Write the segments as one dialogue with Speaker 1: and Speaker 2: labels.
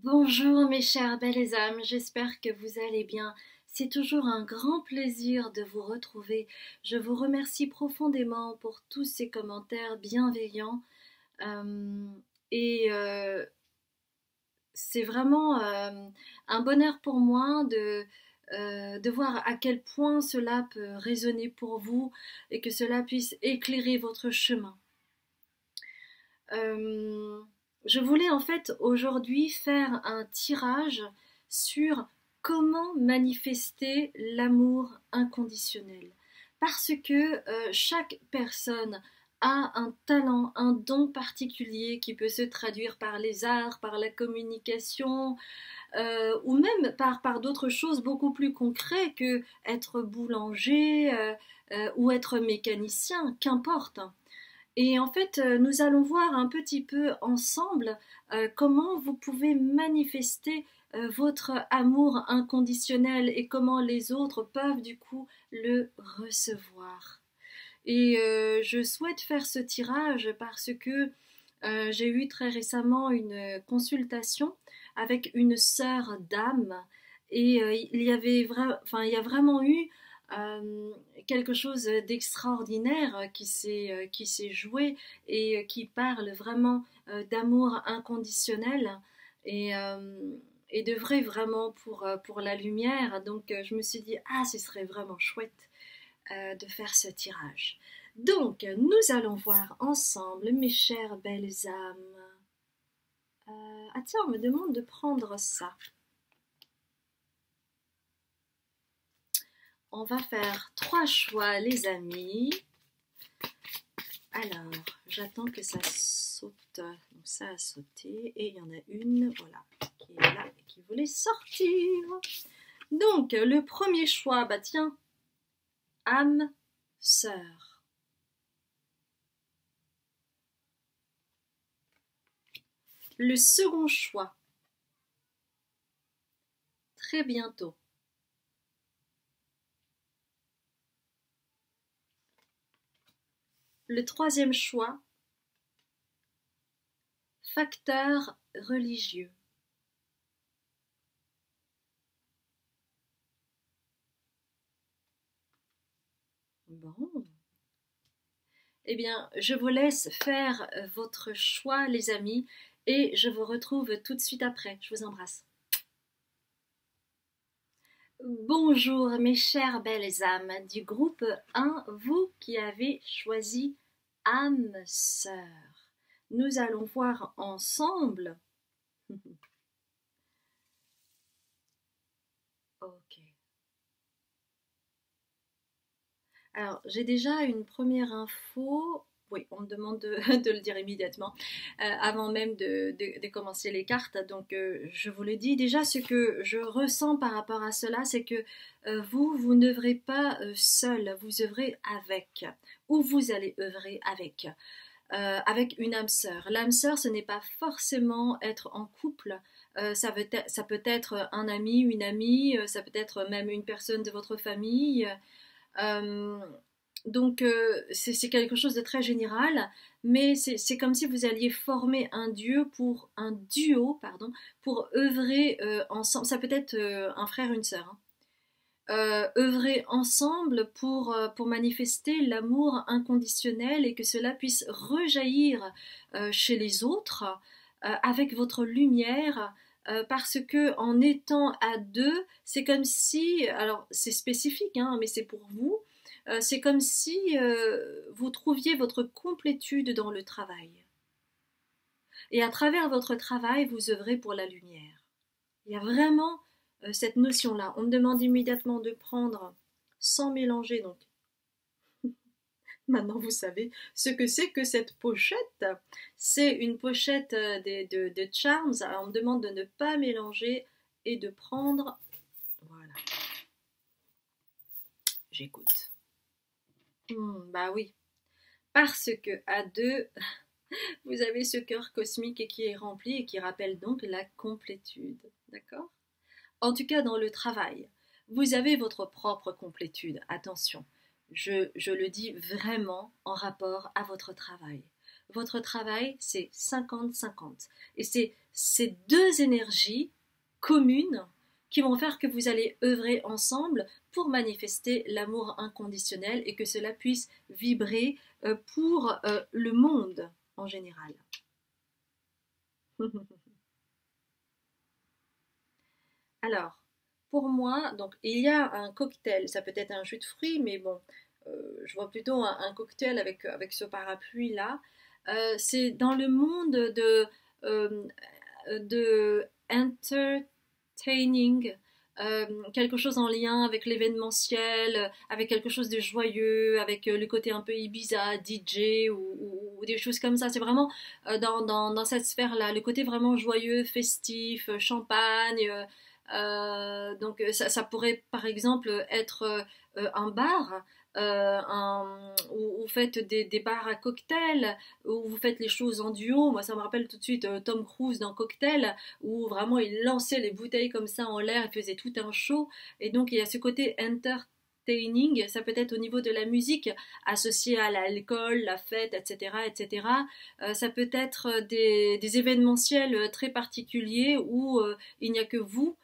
Speaker 1: Bonjour mes chères belles âmes, j'espère que vous allez bien. C'est toujours un grand plaisir de vous retrouver. Je vous remercie profondément pour tous ces commentaires bienveillants. Euh, et c'est vraiment un bonheur pour moi de voir à quel point cela peut résonner pour vous et que cela puisse éclairer votre chemin. Euh, je voulais en fait aujourd'hui faire un tirage sur comment manifester l'amour inconditionnel. Parce que chaque personne a un talent, un don particulier qui peut se traduire par les arts, par la communication, ou même par d'autres choses beaucoup plus concrètes que être boulanger ou être mécanicien, qu'importe. Et en fait, nous allons voir un petit peu ensemble comment vous pouvez manifester votre amour inconditionnel et comment les autres peuvent du coup le recevoir. Et je souhaite faire ce tirage parce que j'ai eu très récemment une consultation avec une sœur d'âme et il y a vraiment eu quelque chose d'extraordinaire qui s'est joué et qui parle vraiment d'amour inconditionnel et, euh, et de vrai vraiment pour la lumière. Donc je me suis dit, ah, ce serait vraiment chouette de faire ce tirage. Donc, nous allons voir ensemble, mes chères belles âmes. Ah tiens, on me demande de prendre ça. On va faire 3 choix, les amis. Alors, j'attends que ça saute. Donc ça a sauté. Et il y en a une, voilà, qui est là et qui voulait sortir. Donc, le premier choix, bah tiens, âme sœur. Le second choix, très bientôt. Le troisième choix, facteur religieux. Bon. Eh bien, je vous laisse faire votre choix, les amis, et je vous retrouve tout de suite après. Je vous embrasse. Bonjour mes chères belles âmes du groupe 1, vous qui avez choisi âme sœur. Nous allons voir ensemble. Ok. Alors, j'ai déjà une première info. Oui, on me demande de, de le dire immédiatement, avant même de commencer les cartes. Donc, je vous le dis. Déjà, ce que je ressens par rapport à cela, c'est que vous n'œuvrez pas seul, vous œuvrez avec, ou vous allez œuvrer avec une âme sœur. L'âme sœur, ce n'est pas forcément être en couple. Ça peut être un ami, une amie, ça peut être même une personne de votre famille. Euh, donc c'est quelque chose de très général, mais c'est comme si vous alliez former un duo, pardon, pour œuvrer ensemble. Ça peut être un frère, une sœur. Hein. Œuvrer ensemble pour manifester l'amour inconditionnel et que cela puisse rejaillir chez les autres avec votre lumière. Parce que en étant à deux, c'est comme si, alors c'est spécifique, hein, mais c'est pour vous, c'est comme si vous trouviez votre complétude dans le travail. Et à travers votre travail, vous œuvrez pour la lumière. Il y a vraiment cette notion-là. On me demande immédiatement de prendre sans mélanger. Donc, maintenant, vous savez ce que c'est que cette pochette. C'est une pochette de Charms. Alors, on me demande de ne pas mélanger et de prendre. Voilà, j'écoute. Bah oui, parce que à deux, vous avez ce cœur cosmique qui est rempli et qui rappelle donc la complétude. D'accord? En tout cas, dans le travail, vous avez votre propre complétude. Attention, je le dis vraiment en rapport à votre travail. Votre travail, c'est 50-50. Et c'est ces deux énergies communes qui vont faire que vous allez œuvrer ensemble pour manifester l'amour inconditionnel et que cela puisse vibrer pour le monde en général. Alors, pour moi, donc il y a un cocktail, ça peut être un jus de fruits, mais bon, je vois plutôt un cocktail avec ce parapluie-là. C'est dans le monde euh, de entertaining, quelque chose en lien avec l'événementiel, avec quelque chose de joyeux, avec le côté un peu Ibiza, DJ ou des choses comme ça. C'est vraiment dans cette sphère-là, le côté vraiment joyeux, festif, champagne. Donc ça pourrait par exemple être un bar. Où vous faites des bars à cocktails, où vous faites les choses en duo. Moi, ça me rappelle tout de suite Tom Cruise dans Cocktail, où vraiment il lançait les bouteilles comme ça en l'air, il faisait tout un show. Et donc, il y a ce côté entertaining, ça peut être au niveau de la musique, associé à l'alcool, la fête, etc. etc. Ça peut être des événementiels très particuliers où il n'y a que vous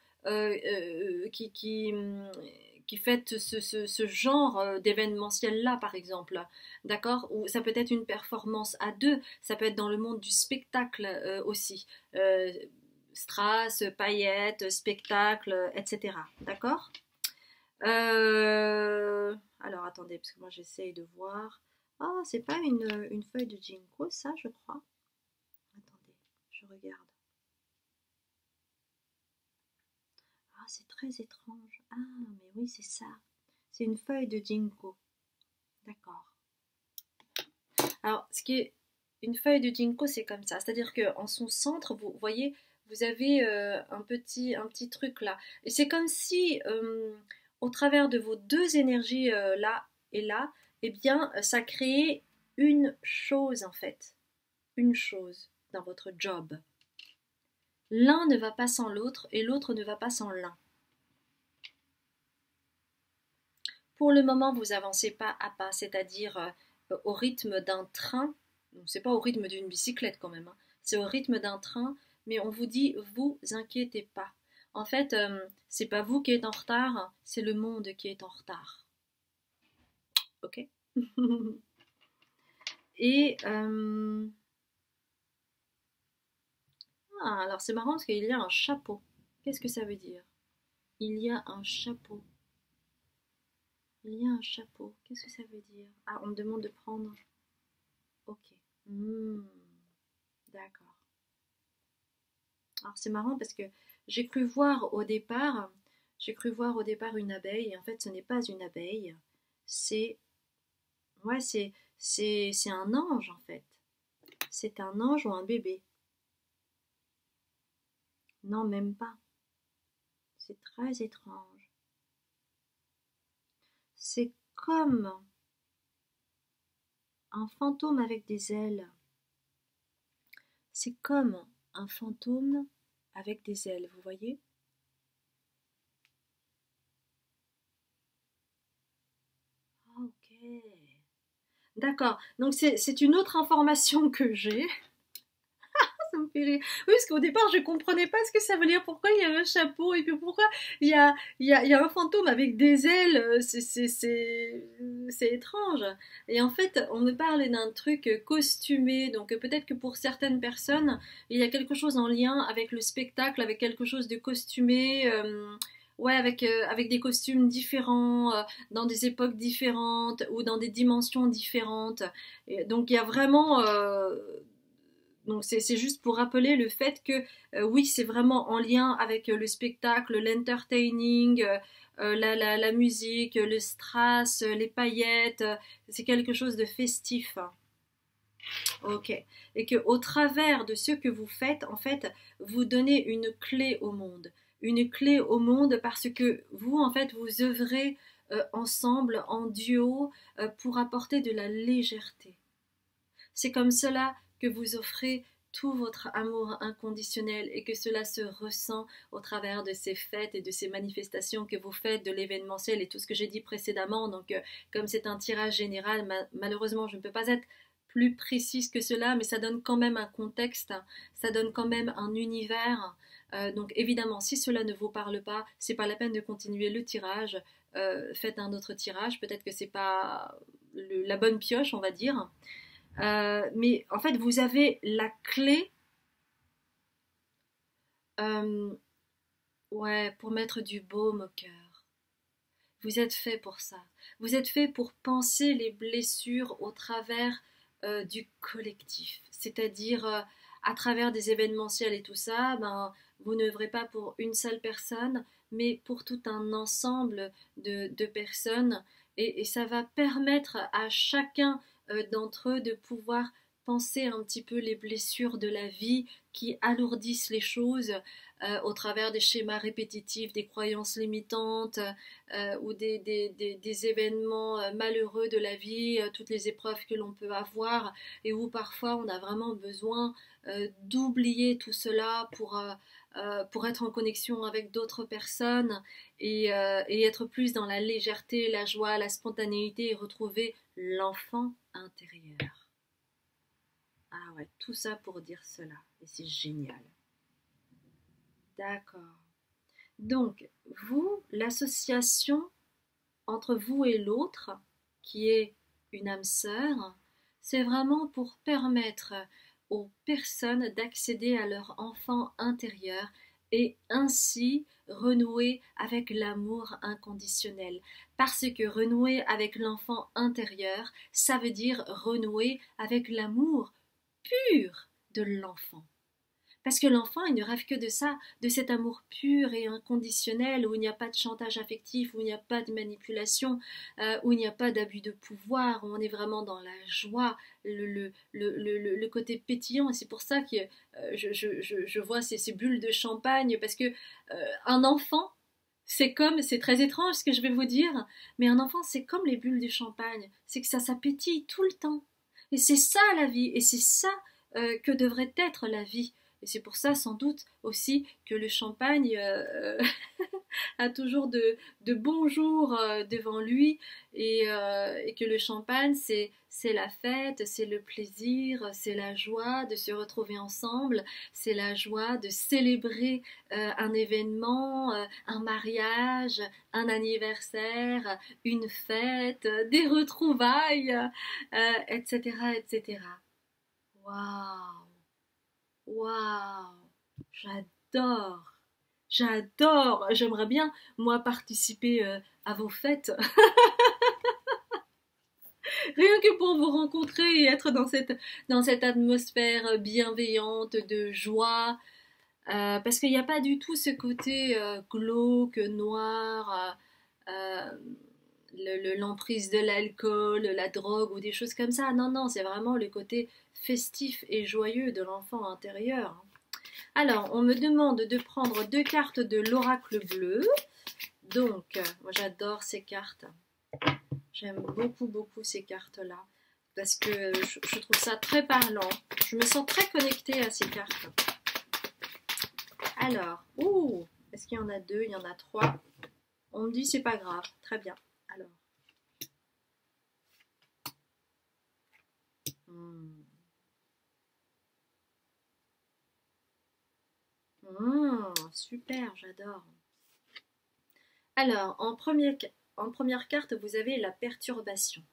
Speaker 1: qui faites ce genre d'événementiel-là, par exemple. D'accord? Ou ça peut être une performance à deux, ça peut être dans le monde du spectacle aussi. Strass, paillettes, spectacle, etc. D'accord? Alors attendez, parce que moi j'essaye de voir. Ah, c'est pas une feuille de ginkgo, ça, je crois. Attendez, je regarde. Ah, c'est très étrange. Ah, mais oui, c'est ça. C'est une feuille de ginkgo. D'accord. Alors, ce qui est une feuille de ginkgo, c'est comme ça. C'est-à-dire qu'en son centre, vous voyez, vous avez un petit truc là. Et c'est comme si, au travers de vos deux énergies là et là, eh bien, ça crée une chose en fait. Une chose dans votre job. L'un ne va pas sans l'autre et l'autre ne va pas sans l'un. Pour le moment, vous avancez pas à pas, c'est-à-dire au rythme d'un train. C'est pas au rythme d'une bicyclette quand même, hein. C'est au rythme d'un train, mais on vous dit vous inquiétez pas. En fait, c'est pas vous qui êtes en retard, c'est le monde qui est en retard. Ok? Et alors c'est marrant parce qu'il y a un chapeau. Qu'est-ce que ça veut dire? Il y a un chapeau. Il y a un chapeau. Qu'est-ce que ça veut dire? Ah, on me demande de prendre. Ok. Hmm, d'accord. Alors c'est marrant parce que j'ai cru voir au départ, j'ai cru voir au départ une abeille et en fait ce n'est pas une abeille. C'est ouais, c'est un ange en fait. C'est un ange ou un bébé. Non, même pas. C'est très étrange. C'est comme un fantôme avec des ailes. C'est comme un fantôme avec des ailes, vous voyez? Ah, ok. D'accord. Donc c'est une autre information que j'ai. Ça me fait rire. Oui, parce qu'au départ, je comprenais pas ce que ça voulait dire. Pourquoi il y a un chapeau et puis pourquoi il y a un fantôme avec des ailes. C'est étrange. Et en fait, on me parle d'un truc costumé. Donc peut-être que pour certaines personnes, il y a quelque chose en lien avec le spectacle, avec quelque chose de costumé. Ouais, avec des costumes différents, dans des époques différentes ou dans des dimensions différentes. Et donc il y a vraiment donc c'est juste pour rappeler le fait que oui, c'est vraiment en lien avec le spectacle, l'entertaining, la musique, le strass, les paillettes. C'est quelque chose de festif. Ok. Et que au travers de ce que vous faites, en fait, vous donnez une clé au monde. Une clé au monde parce que vous, en fait, vous œuvrez ensemble, en duo, pour apporter de la légèreté. C'est comme cela que vous offrez tout votre amour inconditionnel et que cela se ressent au travers de ces fêtes et de ces manifestations que vous faites, de l'événementiel et tout ce que j'ai dit précédemment. Donc, comme c'est un tirage général, malheureusement, je ne peux pas être plus précise que cela, mais ça donne quand même un contexte, ça donne quand même un univers. Donc, évidemment, si cela ne vous parle pas, c'est pas la peine de continuer le tirage. Faites un autre tirage. Peut-être que c'est pas la bonne pioche, on va dire. Mais en fait, vous avez la clé, euh, ouais, pour mettre du baume au cœur. Vous êtes fait pour ça. Vous êtes fait pour penser les blessures au travers du collectif. C'est-à-dire, à travers des événementiels et tout ça, ben, vous n'œuvrez pas pour une seule personne, mais pour tout un ensemble de personnes. Et ça va permettre à chacun d'entre eux de pouvoir penser un petit peu les blessures de la vie qui alourdissent les choses au travers des schémas répétitifs, des croyances limitantes, ou des événements malheureux de la vie, toutes les épreuves que l'on peut avoir, et où parfois on a vraiment besoin d'oublier tout cela pour être en connexion avec d'autres personnes et être plus dans la légèreté, la joie, la spontanéité et retrouver l'enfant intérieur. Ah ouais, tout ça pour dire cela. Et c'est génial. D'accord. Donc, vous, l'association entre vous et l'autre, qui est une âme sœur, c'est vraiment pour permettre aux personnes d'accéder à leur enfant intérieur et ainsi renouer avec l'amour inconditionnel. Parce que renouer avec l'enfant intérieur, ça veut dire renouer avec l'amour pur de l'enfant. Parce que l'enfant, il ne rêve que de ça, de cet amour pur et inconditionnel, où il n'y a pas de chantage affectif, où il n'y a pas de manipulation, où il n'y a pas d'abus de pouvoir, où on est vraiment dans la joie, le côté pétillant. Et c'est pour ça que je vois ces bulles de champagne, parce que un enfant, c'est très étrange ce que je vais vous dire, mais un enfant, c'est comme les bulles de champagne, c'est que ça pétille tout le temps. Et c'est ça la vie, et c'est ça que devrait être la vie. Et c'est pour ça, sans doute, aussi que le champagne a toujours de bons jours devant lui et que le champagne, c'est la fête, c'est le plaisir, c'est la joie de se retrouver ensemble, c'est la joie de célébrer un événement, un mariage, un anniversaire, une fête, des retrouvailles, etc., etc. Waouh! Waouh! J'adore! J'adore! J'aimerais bien, moi, participer à vos fêtes. Rien que pour vous rencontrer et être dans cette atmosphère bienveillante de joie. Parce qu'il n'y a pas du tout ce côté glauque, noir, l'emprise de l'alcool, la drogue ou des choses comme ça. Non, non, c'est vraiment le côté festif et joyeux de l'enfant intérieur. Alors, on me demande de prendre 2 cartes de l'oracle bleu. Donc, moi j'adore ces cartes. J'aime beaucoup, beaucoup ces cartes-là. Parce que je trouve ça très parlant. Je me sens très connectée à ces cartes. Alors, est-ce qu'il y en a 2? Il y en a 3. On me dit c'est pas grave. Très bien. Alors. Super, j'adore. Alors, en première carte, vous avez la perturbation.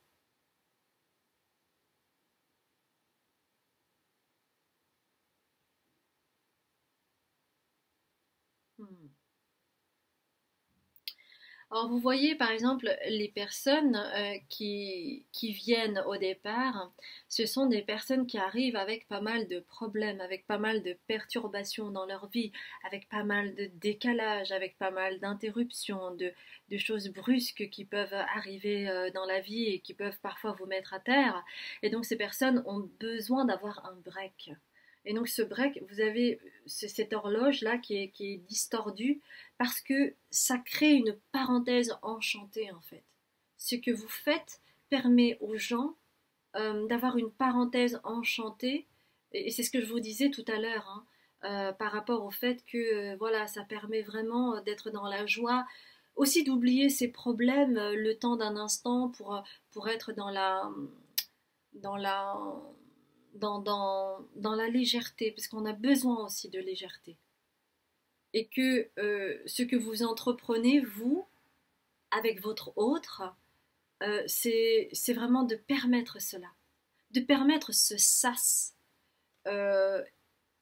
Speaker 1: Alors vous voyez par exemple les personnes qui viennent au départ, ce sont des personnes qui arrivent avec pas mal de problèmes, avec pas mal de perturbations dans leur vie, avec pas mal de décalages, avec pas mal d'interruptions, de choses brusques qui peuvent arriver dans la vie et qui peuvent parfois vous mettre à terre. Et donc ces personnes ont besoin d'avoir un break. Et donc ce break, vous avez cette horloge-là qui est distordue parce que ça crée une parenthèse enchantée en fait. Ce que vous faites permet aux gens d'avoir une parenthèse enchantée Et c'est ce que je vous disais tout à l'heure, hein, par rapport au fait que voilà, ça permet vraiment d'être dans la joie, aussi d'oublier ses problèmes le temps d'un instant pour être dans la, dans la légèreté, parce qu'on a besoin aussi de légèreté. Et que ce que vous entreprenez, vous, avec votre autre, c'est vraiment de permettre cela, de permettre ce sas, euh,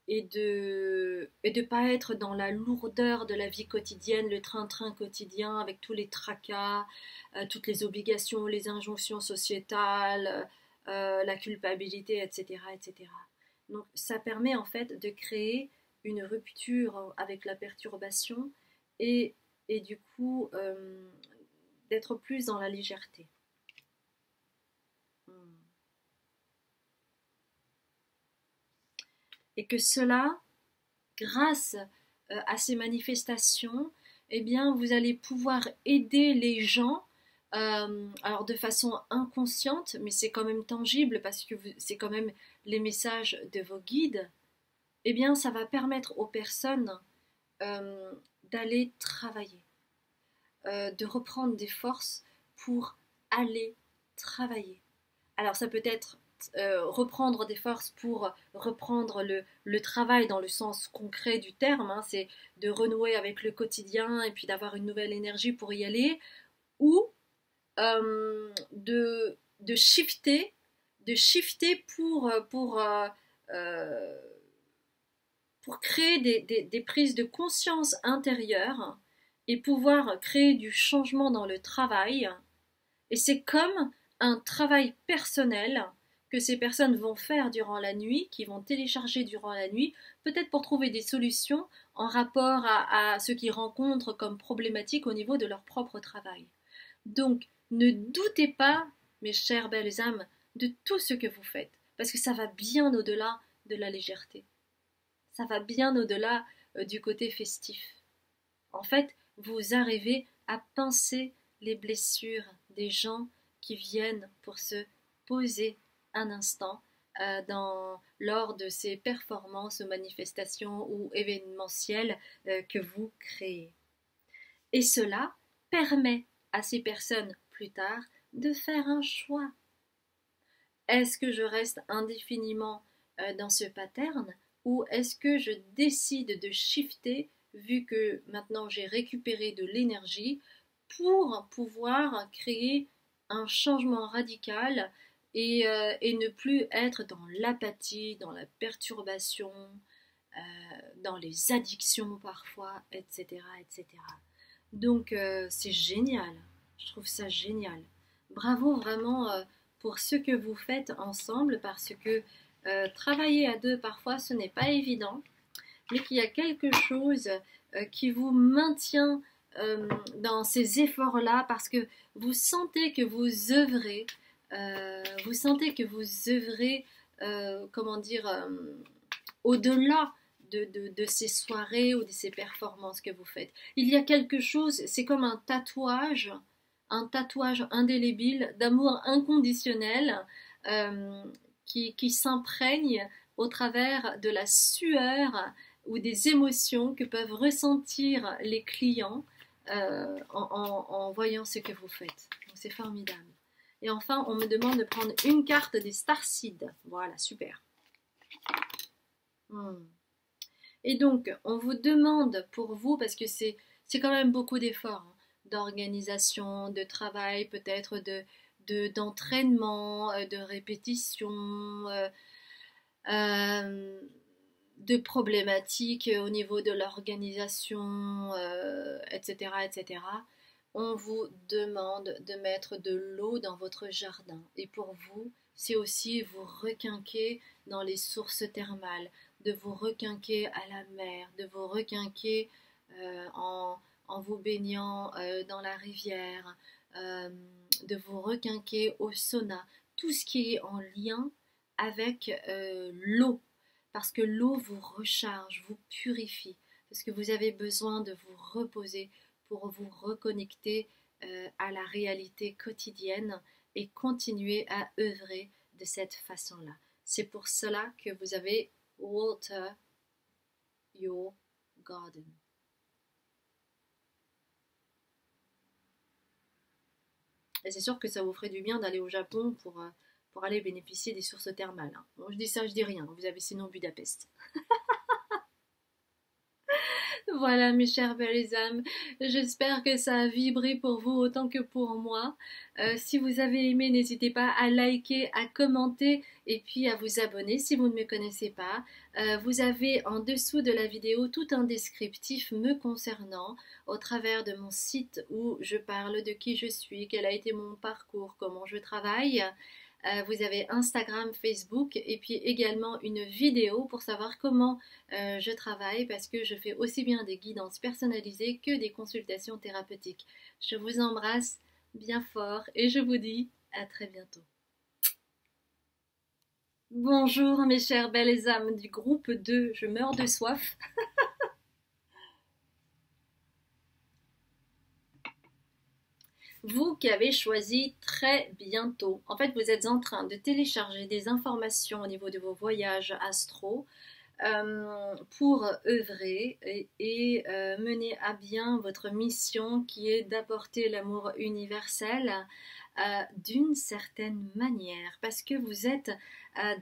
Speaker 1: et de pas être dans la lourdeur de la vie quotidienne, le train-train quotidien avec tous les tracas, toutes les obligations, les injonctions sociétales, la culpabilité, etc., etc. Donc ça permet en fait de créer une rupture avec la perturbation et, et du coup d'être plus dans la légèreté. Et que cela, grâce à ces manifestations, eh bien, vous allez pouvoir aider les gens, alors de façon inconsciente, mais c'est quand même tangible parce que c'est quand même les messages de vos guides. Eh bien, ça va permettre aux personnes euh, d'aller travailler, de reprendre des forces pour aller travailler. Alors ça peut être reprendre des forces pour reprendre le travail dans le sens concret du terme, hein, c'est de renouer avec le quotidien et puis d'avoir une nouvelle énergie pour y aller, ou de shifter euh, pour créer des prises de conscience intérieures et pouvoir créer du changement dans le travail. Et c'est comme un travail personnel que ces personnes vont faire durant la nuit, qui vont télécharger durant la nuit, peut-être pour trouver des solutions en rapport à ce qu'ils rencontrent comme problématique au niveau de leur propre travail. Donc, ne doutez pas, mes chères belles âmes, de tout ce que vous faites, parce que ça va bien au-delà de la légèreté. Ça va bien au-delà du côté festif. En fait, vous arrivez à pincer les blessures des gens qui viennent pour se poser un instant lors de ces performances ou manifestations ou événementielles que vous créez. Et cela permet à ces personnes plus tard de faire un choix. Est-ce que je reste indéfiniment dans ce pattern ou est-ce que je décide de shifter vu que maintenant j'ai récupéré de l'énergie pour pouvoir créer un changement radical et ne plus être dans l'apathie, dans la perturbation, dans les addictions parfois, etc. etc. Donc c'est génial, je trouve ça génial. Bravo vraiment pour ce que vous faites ensemble parce que travailler à deux parfois ce n'est pas évident, mais qu'il y a quelque chose qui vous maintient dans ces efforts-là parce que vous sentez que vous sentez que vous œuvrez, comment dire, au-delà de ces soirées ou de ces performances que vous faites. Il y a quelque chose, c'est comme un tatouage indélébile d'amour inconditionnel qui s'imprègne au travers de la sueur ou des émotions que peuvent ressentir les clients en voyant ce que vous faites. Donc c'est formidable. Et enfin, on me demande de prendre une carte des Starseeds. Voilà, super. Et donc, on vous demande pour vous, parce que c'est quand même beaucoup d'efforts, hein, d'organisation, de travail, peut-être d'entraînement, de répétition, euh, de problématiques au niveau de l'organisation, etc., etc. On vous demande de mettre de l'eau dans votre jardin. Et pour vous, c'est aussi vous requinquer dans les sources thermales, de vous requinquer à la mer, de vous requinquer en vous baignant dans la rivière, euh, de vous requinquer au sauna, tout ce qui est en lien avec l'eau, parce que l'eau vous recharge, vous purifie, parce que vous avez besoin de vous reposer pour vous reconnecter à la réalité quotidienne et continuer à œuvrer de cette façon-là. C'est pour cela que vous avez water your garden. Et c'est sûr que ça vous ferait du bien d'aller au Japon pour aller bénéficier des sources thermales. Hein. Bon, je dis ça, je dis rien. Vous avez sinon Budapest. Voilà mes chères belles âmes, j'espère que ça a vibré pour vous autant que pour moi. Si vous avez aimé, n'hésitez pas à liker, à commenter et puis à vous abonner si vous ne me connaissez pas. Vous avez en dessous de la vidéo tout un descriptif me concernant au travers de mon site où je parle de qui je suis, quel a été mon parcours, comment je travaille. Vous avez Instagram, Facebook et puis également une vidéo pour savoir comment je travaille parce que je fais aussi bien des guidances personnalisées que des consultations thérapeutiques. Je vous embrasse bien fort et je vous dis à très bientôt. Bonjour mes chères belles âmes du groupe 2, je meurs de soif. Vous qui avez choisi très bientôt, en fait vous êtes en train de télécharger des informations au niveau de vos voyages astro pour œuvrer et mener à bien votre mission qui est d'apporter l'amour universel d'une certaine manière parce que vous êtes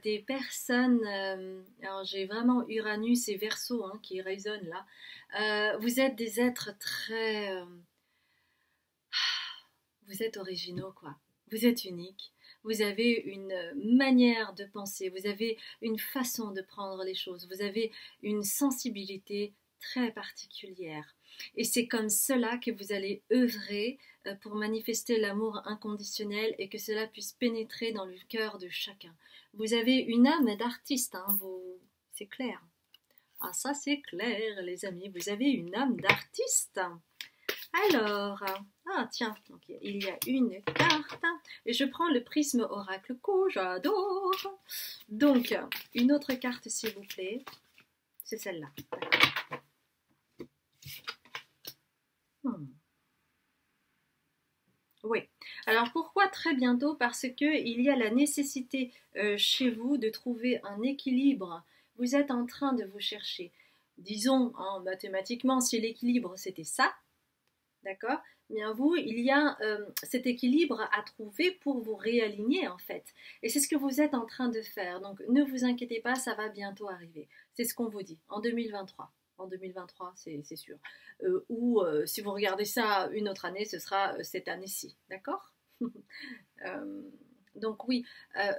Speaker 1: des personnes, alors j'ai vraiment Uranus et Verseau hein, qui résonnent là, vous êtes des êtres très... vous êtes originaux quoi, vous êtes uniques, vous avez une manière de penser, vous avez une façon de prendre les choses, vous avez une sensibilité très particulière. Et c'est comme cela que vous allez œuvrer pour manifester l'amour inconditionnel et que cela puisse pénétrer dans le cœur de chacun. Vous avez une âme d'artiste, hein, c'est clair. Ah ça c'est clair les amis, vous avez une âme d'artiste. Alors, ah tiens, donc il y a une carte et je prends le prisme oracle que j'adore. Donc, une autre carte s'il vous plaît, c'est celle-là. Oui, alors pourquoi très bientôt? Parce qu'il y a la nécessité chez vous de trouver un équilibre. Vous êtes en train de vous chercher. Disons, hein, mathématiquement, si l'équilibre c'était ça, d'accord? Bien vous, il y a cet équilibre à trouver pour vous réaligner en fait. Et c'est ce que vous êtes en train de faire. Donc ne vous inquiétez pas, ça va bientôt arriver. C'est ce qu'on vous dit en 2023. En 2023, c'est sûr. Ou si vous regardez ça une autre année, ce sera cette année-ci. D'accord? Donc oui,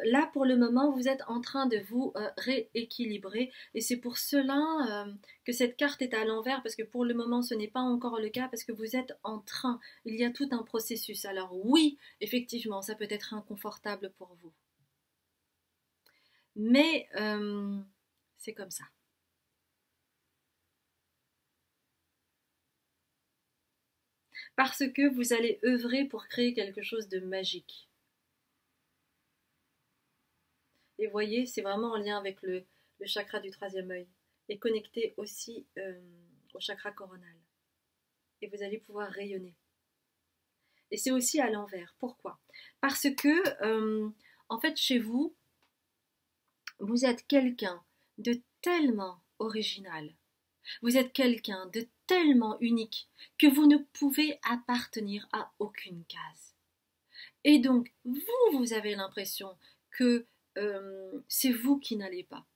Speaker 1: là pour le moment, vous êtes en train de vous rééquilibrer et c'est pour cela que cette carte est à l'envers parce que pour le moment, ce n'est pas encore le cas parce que vous êtes en train, il y a tout un processus. Alors oui, effectivement, ça peut être inconfortable pour vous. Mais c'est comme ça. Parce que vous allez œuvrer pour créer quelque chose de magique. Et voyez, c'est vraiment en lien avec le chakra du troisième œil et connecté aussi au chakra coronal. Et vous allez pouvoir rayonner. Et c'est aussi à l'envers. Pourquoi? Parce que, en fait, chez vous, vous êtes quelqu'un de tellement original. Vous êtes quelqu'un de tellement unique que vous ne pouvez appartenir à aucune case. Et donc, vous avez l'impression que c'est vous qui n'allez pas.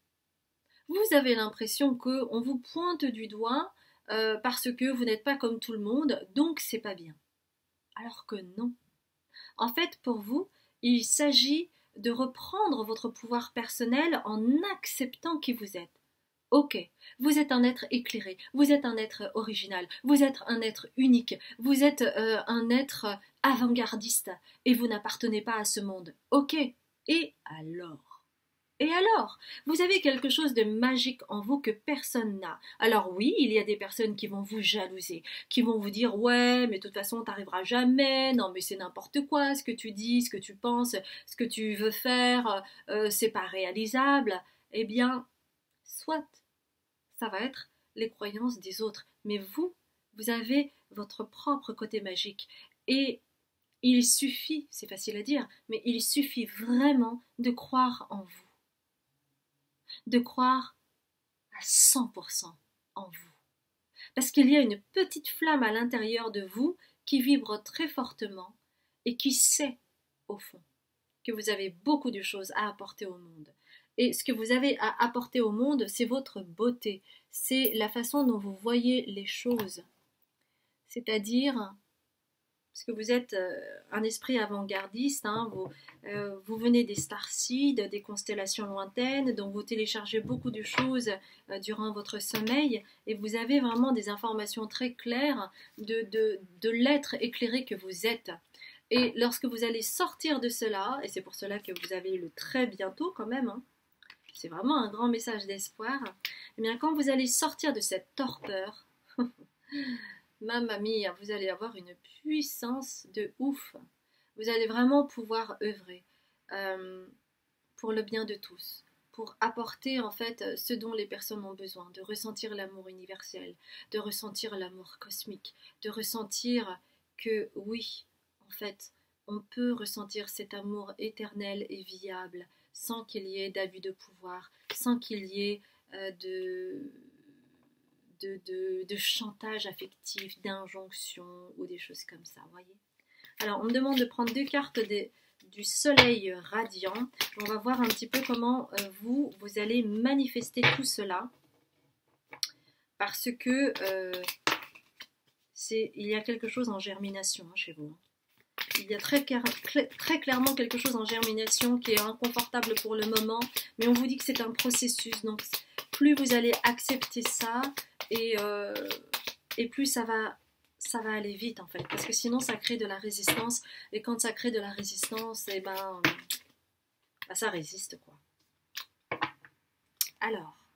Speaker 1: Vous avez l'impression qu'on vous pointe du doigt parce que vous n'êtes pas comme tout le monde, donc c'est pas bien. Alors que non. En fait, pour vous, il s'agit de reprendre votre pouvoir personnel en acceptant qui vous êtes. Ok, vous êtes un être éclairé, vous êtes un être original, vous êtes un être unique, vous êtes un être avant-gardiste et vous n'appartenez pas à ce monde. Ok, et alors? Et alors, vous avez quelque chose de magique en vous que personne n'a. Alors oui, il y a des personnes qui vont vous jalouser, qui vont vous dire ouais, mais de toute façon, t'arriveras jamais. Non, mais c'est n'importe quoi, ce que tu dis, ce que tu penses, ce que tu veux faire, c'est pas réalisable. Eh bien, soit, ça va être les croyances des autres, mais vous avez votre propre côté magique et il suffit, c'est facile à dire, mais il suffit vraiment de croire en vous. de croire à 100% en vous. Parce qu'il y a une petite flamme à l'intérieur de vous qui vibre très fortement et qui sait, au fond, que vous avez beaucoup de choses à apporter au monde. Et ce que vous avez à apporter au monde, c'est votre beauté, c'est la façon dont vous voyez les choses. C'est-à-dire, parce que vous êtes un esprit avant-gardiste, hein, vous venez des starseeds, des constellations lointaines, donc vous téléchargez beaucoup de choses durant votre sommeil, et vous avez vraiment des informations très claires de l'être éclairé que vous êtes. Et lorsque vous allez sortir de cela, et c'est pour cela que vous avez le très bientôt quand même, hein, c'est vraiment un grand message d'espoir, et bien quand vous allez sortir de cette torpeur, mamma mia, vous allez avoir une puissance de ouf. Vous allez vraiment pouvoir œuvrer pour le bien de tous, pour apporter en fait ce dont les personnes ont besoin, de ressentir l'amour universel, de ressentir l'amour cosmique, de ressentir que oui, en fait, on peut ressentir cet amour éternel et viable sans qu'il y ait d'abus de pouvoir, sans qu'il y ait de chantage affectif, d'injonction ou des choses comme ça, voyez. Alors, on me demande de prendre deux cartes du soleil radiant. On va voir un petit peu comment vous allez manifester tout cela. Parce que il y a quelque chose en germination hein, chez vous. Il y a très clairement quelque chose en germination qui est inconfortable pour le moment, mais on vous dit que c'est un processus. Donc, plus vous allez accepter ça, et plus ça va aller vite en fait, parce que sinon ça crée de la résistance, et quand ça crée de la résistance, et ben ça résiste quoi. Alors,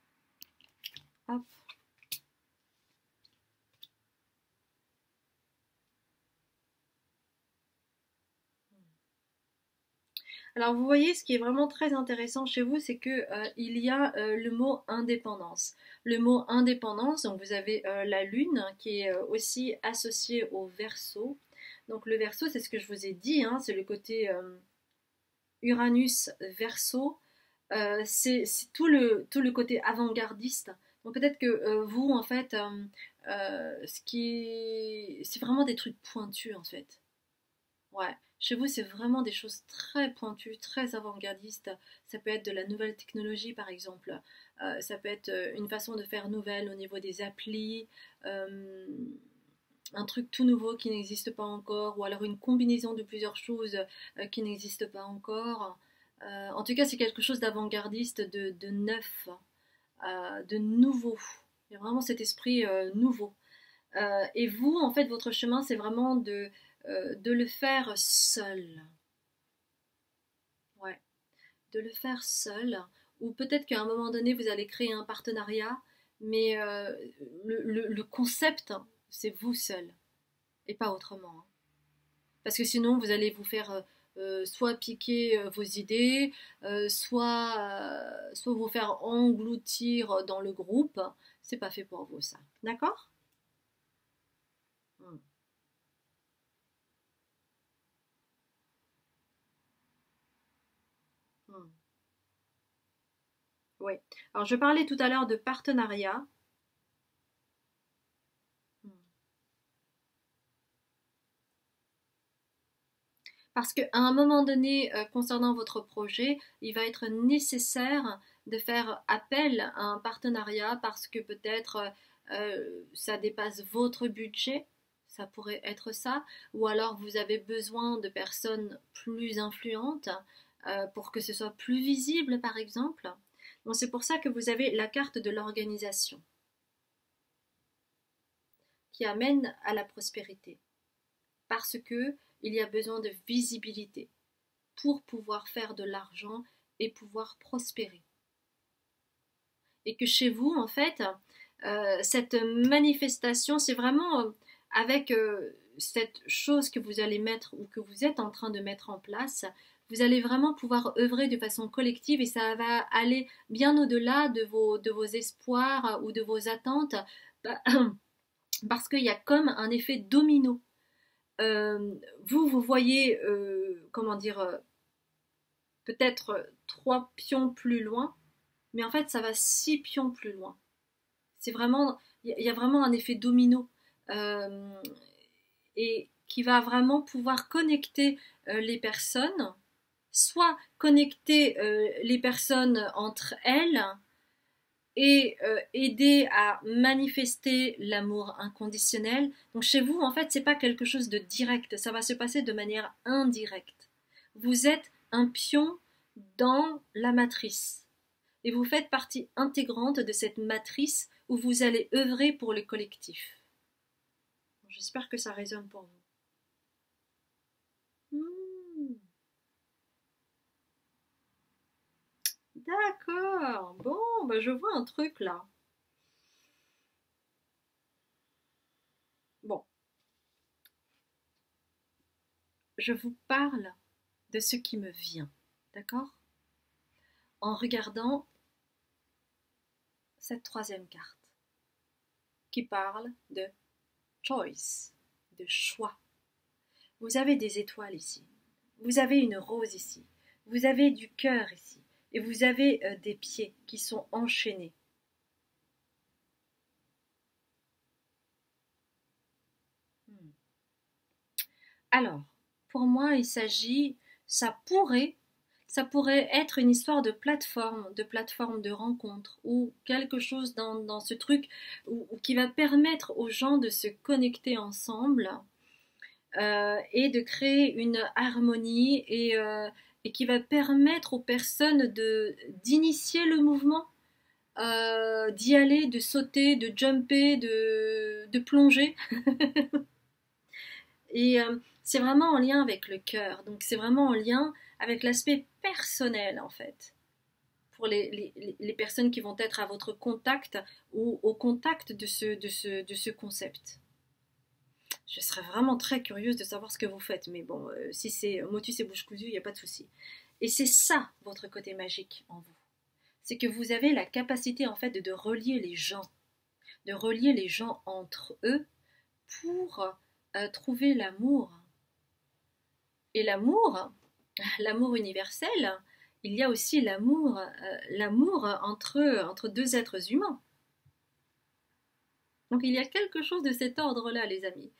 Speaker 1: hop. Alors vous voyez, ce qui est vraiment très intéressant chez vous, c'est que il y a le mot indépendance. Le mot indépendance, donc vous avez la lune qui est aussi associée au Verseau. Donc le Verseau, c'est ce que je vous ai dit, hein, c'est le côté Uranus Verseau. C'est tout le côté avant-gardiste. Donc peut-être que vous, en fait, c'est vraiment des trucs pointus, en fait. Ouais, chez vous, c'est vraiment des choses très pointues, très avant-gardistes. Ça peut être de la nouvelle technologie, par exemple. Ça peut être une façon de faire nouvelle au niveau des applis, euh, un truc tout nouveau qui n'existe pas encore, ou alors une combinaison de plusieurs choses qui n'existent pas encore. En tout cas, c'est quelque chose d'avant-gardiste, de neuf, de nouveau. Il y a vraiment cet esprit nouveau. Et vous, en fait, votre chemin, c'est vraiment de le faire seul. Ouais, de le faire seul. Ou peut-être qu'à un moment donné, vous allez créer un partenariat, mais le concept, c'est vous seul, et pas autrement. Hein. Parce que sinon, vous allez vous faire soit piquer vos idées, soit vous faire engloutir dans le groupe. C'est pas fait pour vous, ça. D'accord? Hmm. Hmm. Oui. Alors, je parlais tout à l'heure de partenariat. Hmm. Parce qu'à un moment donné, concernant votre projet, il va être nécessaire de faire appel à un partenariat parce que peut-être ça dépasse votre budget, ça pourrait être ça, ou alors vous avez besoin de personnes plus influentes pour que ce soit plus visible, par exemple. Donc c'est pour ça que vous avez la carte de l'organisation qui amène à la prospérité. Parce que il y a besoin de visibilité pour pouvoir faire de l'argent et pouvoir prospérer. Et que chez vous, en fait, cette manifestation, c'est vraiment avec cette chose que vous allez mettre ou que vous êtes en train de mettre en place, vous allez vraiment pouvoir œuvrer de façon collective et ça va aller bien au-delà de vos espoirs ou de vos attentes parce qu'il y a comme un effet domino. Vous voyez, comment dire, peut-être trois pions plus loin, mais en fait, ça va 6 pions plus loin. C'est vraiment, il y a vraiment un effet domino euh, et qui va vraiment pouvoir connecter les personnes, soit connecter les personnes entre elles et aider à manifester l'amour inconditionnel. Donc chez vous, en fait, c'est pas quelque chose de direct, ça va se passer de manière indirecte. Vous êtes un pion dans la matrice et vous faites partie intégrante de cette matrice où vous allez œuvrer pour le collectif. J'espère que ça résonne pour vous. D'accord. Bon, bah je vois un truc là. Bon, je vous parle de ce qui me vient, d'accord? En regardant cette troisième carte qui parle de choice, de choix. Vous avez des étoiles ici, vous avez une rose ici, vous avez du cœur ici, et vous avez des pieds qui sont enchaînés. Alors, pour moi, il s'agit, ça pourrait être une histoire de plateforme de rencontre, ou quelque chose dans ce truc qui va permettre aux gens de se connecter ensemble et de créer une harmonie et qui va permettre aux personnes d'initier le mouvement, d'y aller, de sauter, de jumper, de plonger. Et c'est vraiment en lien avec le cœur. Donc c'est vraiment en lien avec l'aspect personnel en fait. Pour les personnes qui vont être à votre contact ou au contact de ce concept. Je serais vraiment très curieuse de savoir ce que vous faites. Mais bon, si c'est motus et bouche cousue, il n'y a pas de souci. Et c'est ça votre côté magique en vous. C'est que vous avez la capacité en fait de relier les gens. De relier les gens entre eux pour trouver l'amour. Et l'amour universel, il y a aussi l'amour entre deux êtres humains. Donc il y a quelque chose de cet ordre-là, les amis.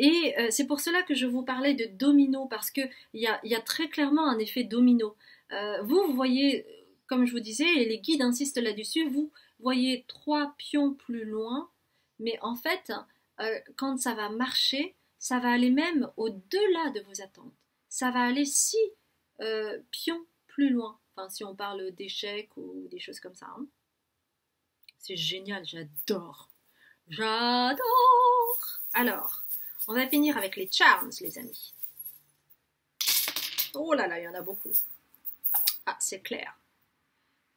Speaker 1: Et c'est pour cela que je vous parlais de domino, parce qu'il y a très clairement un effet domino. Vous voyez, comme je vous disais, et les guides insistent là-dessus, vous voyez 3 pions plus loin, mais en fait, quand ça va marcher, ça va aller même au-delà de vos attentes. Ça va aller 6 pions plus loin. Enfin, si on parle d'échecs ou des choses comme ça. Hein. C'est génial, j'adore. J'adore. Alors, on va finir avec les charms, les amis. Oh là là, il y en a beaucoup. Ah, c'est clair.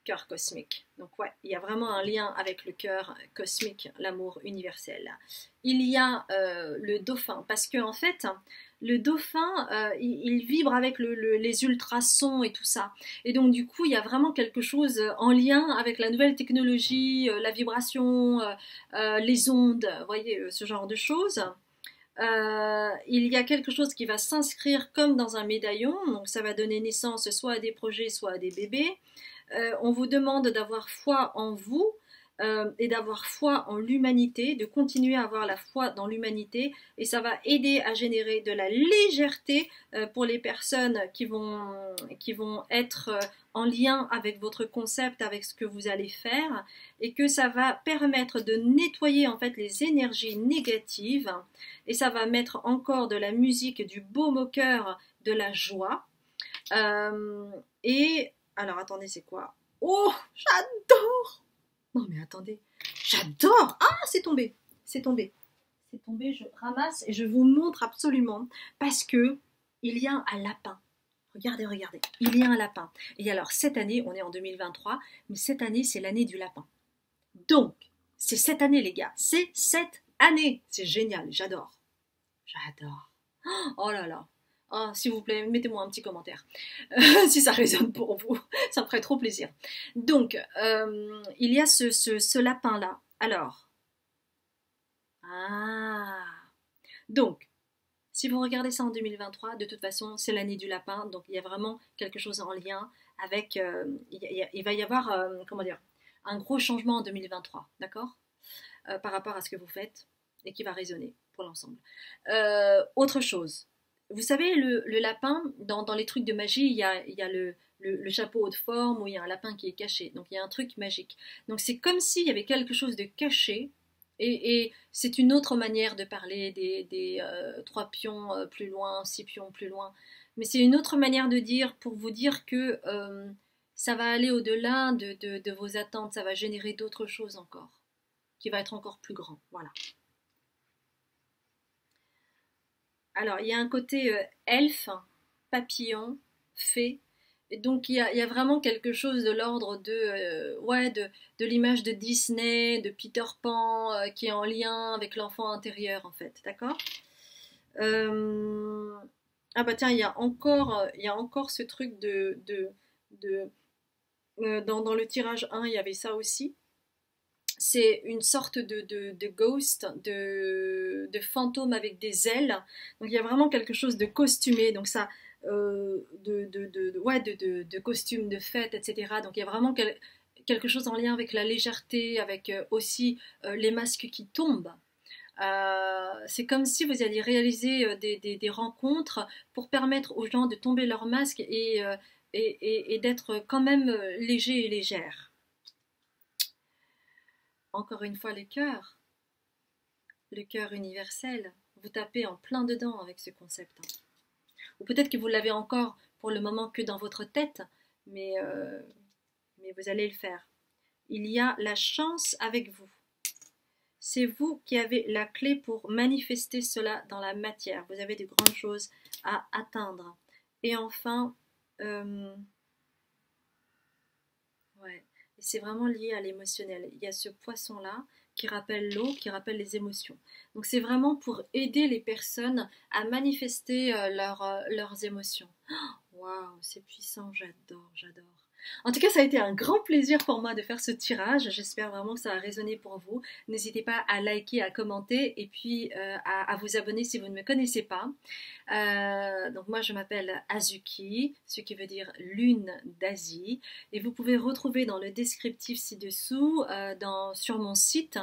Speaker 1: Cœur cosmique. Donc ouais, il y a vraiment un lien avec le cœur cosmique, l'amour universel. Il y a le dauphin, parce que en fait, le dauphin, il vibre avec les ultrasons et tout ça. Et donc du coup, il y a vraiment quelque chose en lien avec la nouvelle technologie, la vibration, les ondes, vous voyez, ce genre de choses. Il y a quelque chose qui va s'inscrire comme dans un médaillon, donc ça va donner naissance soit à des projets, soit à des bébés. On vous demande d'avoir foi en vous et d'avoir foi en l'humanité, de continuer à avoir la foi dans l'humanité, et ça va aider à générer de la légèreté pour les personnes qui vont être en lien avec votre concept, avec ce que vous allez faire, et que ça va permettre de nettoyer en fait les énergies négatives, et ça va mettre encore de la musique, du baume au cœur, de la joie. Et alors attendez, c'est quoi? Oh, j'adore! Non mais attendez, j'adore! Ah, c'est tombé, c'est tombé, c'est tombé. Je ramasse et je vous montre absolument parce que il y a un lapin. Regardez, regardez, il y a un lapin. Et alors cette année, on est en 2023, mais cette année c'est l'année du lapin. Donc c'est cette année les gars, c'est cette année. C'est génial, j'adore, j'adore. Oh là là. Oh, s'il vous plaît, mettez-moi un petit commentaire si ça résonne pour vous, ça me ferait trop plaisir. Donc, il y a ce lapin-là. Alors, ah, donc, si vous regardez ça en 2023, de toute façon, c'est l'année du lapin, donc il y a vraiment quelque chose en lien avec, il va y avoir, comment dire, un gros changement en 2023, d'accord, par rapport à ce que vous faites et qui va résonner pour l'ensemble. Autre chose, vous savez, le lapin, dans les trucs de magie, il y a le chapeau haute forme où il y a un lapin qui est caché. Donc il y a un truc magique. Donc c'est comme s'il y avait quelque chose de caché. Et c'est une autre manière de parler des 3 pions plus loin, 6 pions plus loin. Mais c'est une autre manière de dire pour vous dire que ça va aller au-delà de vos attentes. Ça va générer d'autres choses encore, qui va être encore plus grand. Voilà. Alors, il y a un côté elfe, papillon, fée. Et donc, il y a vraiment quelque chose de l'ordre ouais, de l'image de Disney, de Peter Pan, qui est en lien avec l'enfant intérieur, en fait. D'accord. Euh, Ah bah tiens, il y a encore ce truc de dans le tirage 1, il y avait ça aussi. C'est une sorte de ghost, de fantôme avec des ailes. Donc il y a vraiment quelque chose de costumé, donc ça, ouais, de costume de fête, etc. Donc il y a vraiment quelque chose en lien avec la légèreté, avec aussi les masques qui tombent. C'est comme si vous alliez réaliser des rencontres pour permettre aux gens de tomber leur masque et d'être quand même léger et légère. Encore une fois, le cœur universel, vous tapez en plein dedans avec ce concept. Ou peut-être que vous l'avez encore pour le moment que dans votre tête, mais, euh, mais vous allez le faire. Il y a la chance avec vous. C'est vous qui avez la clé pour manifester cela dans la matière. Vous avez de grandes choses à atteindre. Et enfin, ouais, c'est vraiment lié à l'émotionnel. Il y a ce poisson-là qui rappelle l'eau, qui rappelle les émotions. Donc c'est vraiment pour aider les personnes à manifester leurs émotions. Waouh, c'est puissant, j'adore, j'adore. En tout cas, ça a été un grand plaisir pour moi de faire ce tirage. J'espère vraiment que ça a résonné pour vous. N'hésitez pas à liker, à commenter et puis à vous abonner si vous ne me connaissez pas. Donc moi, je m'appelle Azuki, ce qui veut dire lune d'Asie. Et vous pouvez retrouver dans le descriptif ci-dessous, sur mon site,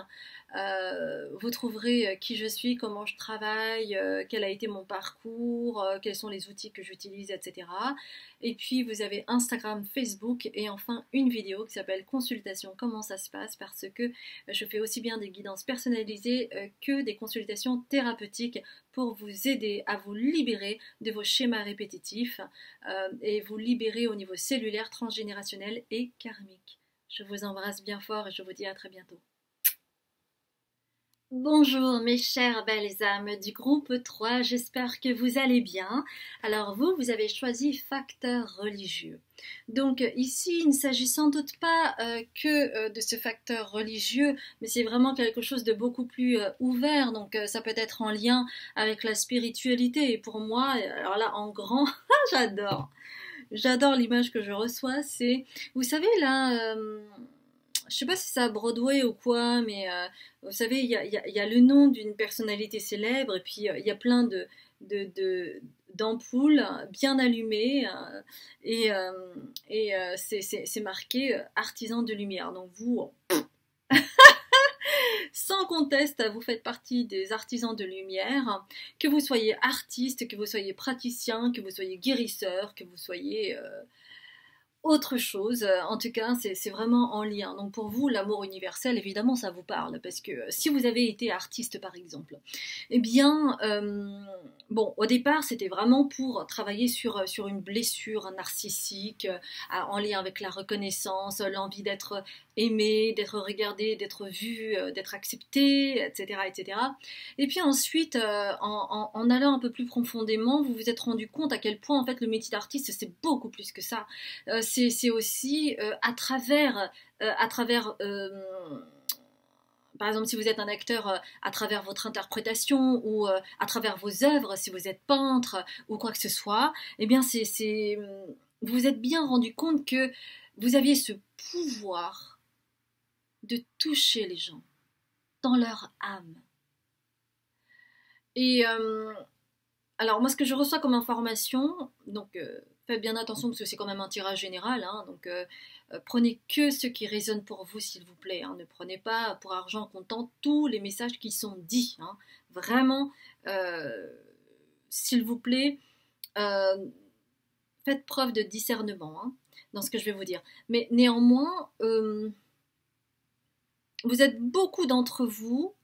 Speaker 1: vous trouverez qui je suis, comment je travaille, quel a été mon parcours, quels sont les outils que j'utilise, etc. Et puis vous avez Instagram, Facebook et enfin une vidéo qui s'appelle Consultation, comment ça se passe, parce que je fais aussi bien des guidances personnalisées que des consultations thérapeutiques pour vous aider à vous libérer de vos schémas répétitifs et vous libérer au niveau cellulaire, transgénérationnel et karmique. Je vous embrasse bien fort et je vous dis à très bientôt. Bonjour mes chères belles âmes du groupe 3, j'espère que vous allez bien. Alors vous avez choisi facteur religieux. Donc ici, il ne s'agit sans doute pas que de ce facteur religieux, mais c'est vraiment quelque chose de beaucoup plus ouvert. Donc ça peut être en lien avec la spiritualité. Et pour moi, alors là en grand, j'adore. J'adore l'image que je reçois. C'est, vous savez là... je sais pas si c'est à Broadway ou quoi, mais vous savez, il y a le nom d'une personnalité célèbre et puis il y a plein d'ampoules bien allumées et c'est marqué artisan de lumière. Donc vous, sans conteste, vous faites partie des artisans de lumière, que vous soyez artiste, que vous soyez praticien, que vous soyez guérisseur, que vous soyez... autre chose, en tout cas, c'est vraiment en lien. Donc pour vous, l'amour universel, évidemment, ça vous parle, parce que si vous avez été artiste, par exemple, eh bien, bon, au départ, c'était vraiment pour travailler sur une blessure narcissique, en lien avec la reconnaissance, l'envie d'être aimé, d'être regardé, d'être vu, d'être accepté, etc., etc. Et puis ensuite, en allant un peu plus profondément, vous vous êtes rendu compte à quel point, en fait, le métier d'artiste, c'est beaucoup plus que ça. C'est aussi à travers par exemple, si vous êtes un acteur, à travers votre interprétation ou à travers vos œuvres, si vous êtes peintre ou quoi que ce soit, eh bien, vous vous êtes bien rendu compte que vous aviez ce pouvoir de toucher les gens dans leur âme. Et alors, moi, ce que je reçois comme information, donc Faites bien attention parce que c'est quand même un tirage général, hein, donc prenez que ce qui résonne pour vous, s'il vous plaît. Hein. Ne prenez pas pour argent comptant tous les messages qui sont dits. Hein. Vraiment, s'il vous plaît, euh, faites preuve de discernement hein, dans ce que je vais vous dire. Mais néanmoins, vous êtes beaucoup d'entre vous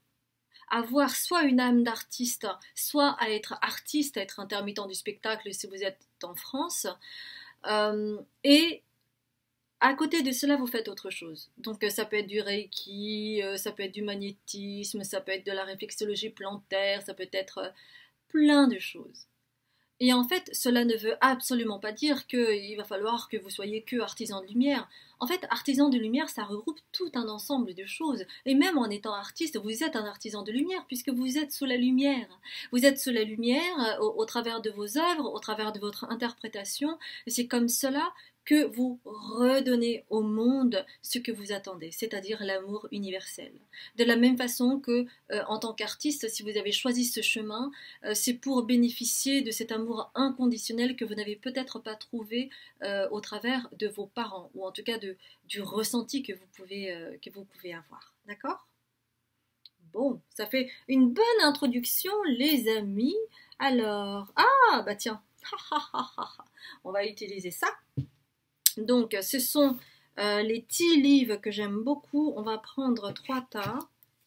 Speaker 1: à avoir soit une âme d'artiste, soit à être artiste, à être intermittent du spectacle si vous êtes en France. Et à côté de cela, vous faites autre chose. Donc ça peut être du Reiki, ça peut être du magnétisme, ça peut être de la réflexologie plantaire, ça peut être plein de choses. Et en fait, cela ne veut absolument pas dire qu'il va falloir que vous soyez que artisan de lumière. En fait, artisan de lumière, ça regroupe tout un ensemble de choses. Et même en étant artiste, vous êtes un artisan de lumière, puisque vous êtes sous la lumière. Vous êtes sous la lumière au travers de vos œuvres, au travers de votre interprétation. Et c'est comme cela que vous redonnez au monde ce que vous attendez, c'est-à-dire l'amour universel. De la même façon que, en tant qu'artiste, si vous avez choisi ce chemin, c'est pour bénéficier de cet amour inconditionnel que vous n'avez peut-être pas trouvé au travers de vos parents, ou en tout cas du ressenti que vous pouvez avoir. D'accord ? Bon, ça fait une bonne introduction, les amis. Alors, ah, bah tiens, on va utiliser ça. Donc, ce sont les tea leaves que j'aime beaucoup. On va prendre 3 tas,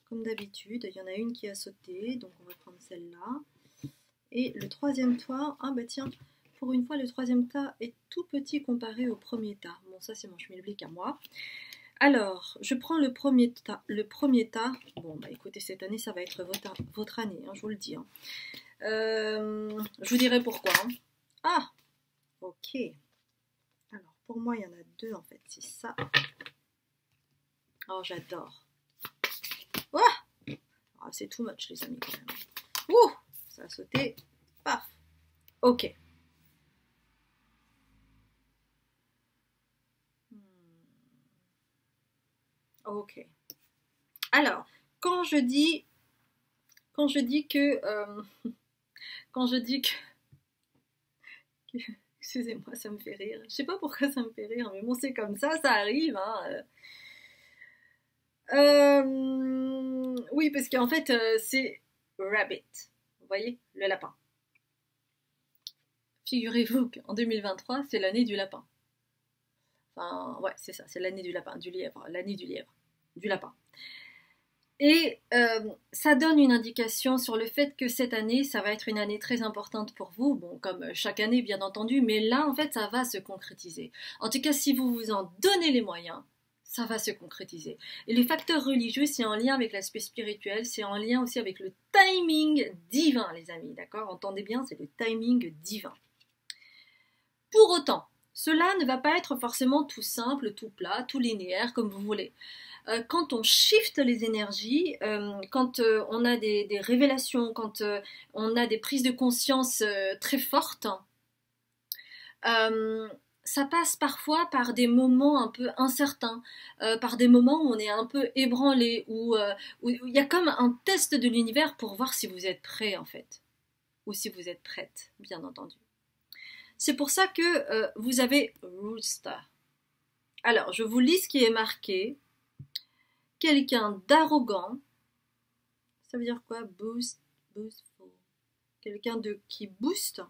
Speaker 1: comme d'habitude. Il y en a une qui a sauté, donc on va prendre celle-là. Et le troisième tas, ah bah tiens, pour une fois, le troisième tas est tout petit comparé au premier tas. Bon, ça, c'est mon schmilblick à moi. Alors, je prends le premier tas. Bon, bah écoutez, cette année, ça va être votre année, hein, je vous le dis. Hein. Je vous dirai pourquoi. Hein. Ah, ok. Alors, pour moi, il y en a 2 en fait, c'est ça. Oh, j'adore. Oh ah, c'est too much, les amis, quand même. Ouh, ça a sauté. Paf. Ok. Ok. Alors, quand je dis que excusez-moi, ça me fait rire. Je sais pas pourquoi ça me fait rire, mais bon, c'est comme ça arrive. Hein. Oui, parce qu'en fait, c'est rabbit. Vous voyez, le lapin. Figurez-vous qu'en 2023, c'est l'année du lapin. Enfin, ouais, c'est ça, c'est l'année du lapin, du lièvre, l'année du lièvre, du lapin. Et ça donne une indication sur le fait que cette année, ça va être une année très importante pour vous, bon, comme chaque année bien entendu, mais là, en fait, ça va se concrétiser. En tout cas, si vous vous en donnez les moyens, ça va se concrétiser. Et les facteurs religieux, c'est en lien avec l'aspect spirituel, c'est en lien aussi avec le timing divin, les amis, d'accord ? Entendez bien, c'est le timing divin. Pour autant, cela ne va pas être forcément tout simple, tout plat, tout linéaire, comme vous voulez. Quand on shift les énergies, quand on a des révélations, quand on a des prises de conscience très fortes, ça passe parfois par des moments un peu incertains, par des moments où on est un peu ébranlé, où il y a comme un test de l'univers pour voir si vous êtes prêt en fait, ou si vous êtes prête, bien entendu. C'est pour ça que vous avez Rooster. Alors, je vous lis ce qui est marqué. Quelqu'un d'arrogant, ça veut dire quoi? Boostful. Quelqu'un qui booste.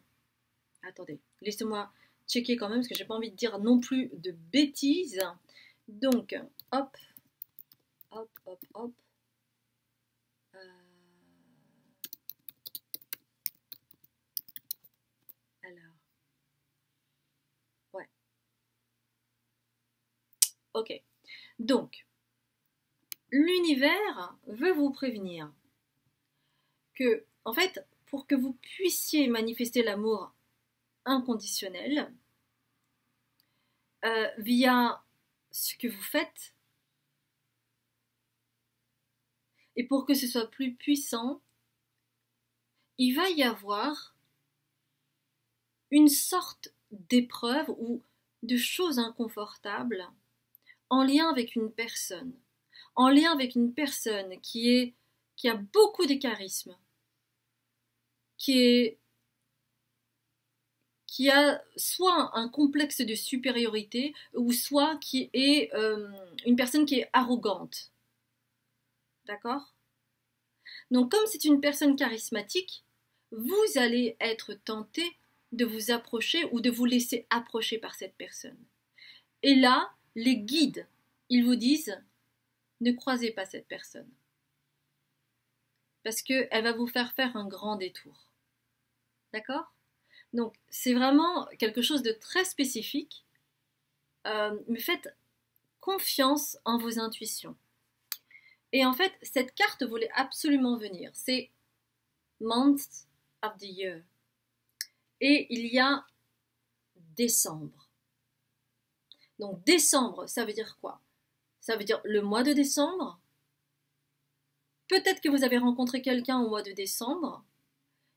Speaker 1: Attendez, laissez-moi checker quand même parce que j'ai pas envie de dire non plus de bêtises. Donc, hop, hop, hop, hop. Alors, ouais. Ok. Donc, l'univers veut vous prévenir que, en fait, pour que vous puissiez manifester l'amour inconditionnel via ce que vous faites, et pour que ce soit plus puissant, il va y avoir une sorte d'épreuve ou de choses inconfortables en lien avec une personne. En lien avec une personne qui a beaucoup de charisme, qui qui a soit un complexe de supériorité ou soit qui est une personne qui est arrogante. D'accord? Donc comme c'est une personne charismatique, vous allez être tenté de vous approcher ou de vous laisser approcher par cette personne. Et là, les guides, ils vous disent, ne croisez pas cette personne. Parce qu'elle va vous faire faire un grand détour. D'accord? Donc, c'est vraiment quelque chose de très spécifique. Mais faites confiance en vos intuitions. Et en fait, cette carte voulait absolument venir. C'est Month of the Year. Et il y a décembre. Donc, décembre, ça veut dire quoi? Ça veut dire le mois de décembre. Peut-être que vous avez rencontré quelqu'un au mois de décembre